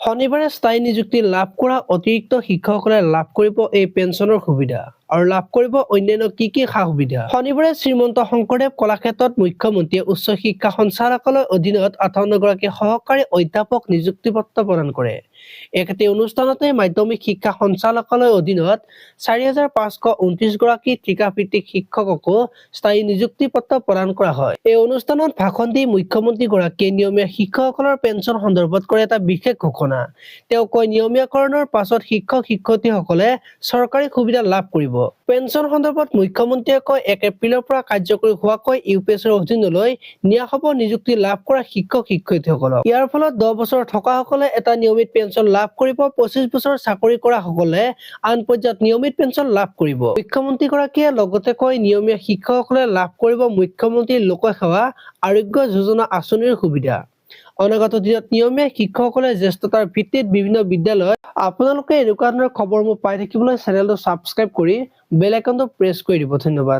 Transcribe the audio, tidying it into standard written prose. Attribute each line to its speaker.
Speaker 1: শনিবাৰে স্থায়ী নিযুক্তি লাভ কৰা অতিৰিক্ত শিক্ষকসকলে লাভ কৰিব এই পেঞ্চনৰ সুবিধা আৰু লাভ কৰিব অন্যান্য কি সা সুবিধা। শনিবাৰে শ্ৰীমন্ত শংকৰদেৱ কলাক্ষেত্ৰত মুখ্যমন্ত্ৰীয়ে উচ্চ শিক্ষা সঞ্চালকালয়ৰ অধীনত 58 গৰাকী সহকাৰী অধ্যাপক নিযুক্তি পত্ৰ প্ৰদান কৰে। একেটা অনুষ্ঠানতে মাধ্যমিক শিক্ষা সঞ্চালকালয়ৰ অধীনত 4529 গৰাকী ঠিকাভিত্তিক শিক্ষককো স্থায়ী নিযুক্তি পত্ৰ প্ৰদান কৰা হয়। এই অনুষ্ঠানত ভাষণ দি মুখ্যমন্ত্ৰী গৰাকীয়ে নিয়মীয়া শিক্ষকসকলৰ পেঞ্চন সন্দৰ্ভত কৰে এটা বিশেষ ঘোষণা। তেওঁ কয়, নিয়মীয়াকৰণৰ পাছত শিক্ষক-শিক্ষয়িত্ৰীসকলে চৰকাৰী সুবিধা লাভ কৰিব। পেঞ্চন সন্দৰ্ভত মুখ্যমন্ত্ৰীয়ে কয়, 1 এপ্ৰিলৰ পৰা কাৰ্যকৰী হোৱাকৈ ইউপিএছৰ অধীনলৈ নিয়া হ'ব নিযুক্তি লাভ কৰা শিক্ষক-শিক্ষয়িত্ৰীসকলক। ইয়াৰ ফলত 10 বছৰ থকাসকলে এটা নিয়মিত পেঞ্চন লাভ কৰিব, 25 বছৰ চাকৰি কৰা সকলে আন পৰ্যায়ত নিয়মিত পেঞ্চন লাভ কৰিব। মুখ্যমন্ত্ৰীগৰাকীয়ে লগতে কয়, নিয়মীয়া শিক্ষকসকলে লাভ কৰিব মুখ্যমন্ত্ৰীৰ লোকসেৱা আৰোগ্য যোজনা আঁচনিৰ সুবিধা। অনাগত দিনত নিয়মীয়া শিক্ষকসকলে জ্যেষ্ঠতাৰ ভিত্তিত বিভিন্ন বিদ্যালয়ত আপোনালোকে এনেকুৱা ধৰণৰ খবৰসমূহ পাই থাকিবলৈ চেনেলটো ছাবস্ক্ৰাইব কৰি বেল আইকনটো প্ৰেছ কৰি দিব। ধন্যবাদ।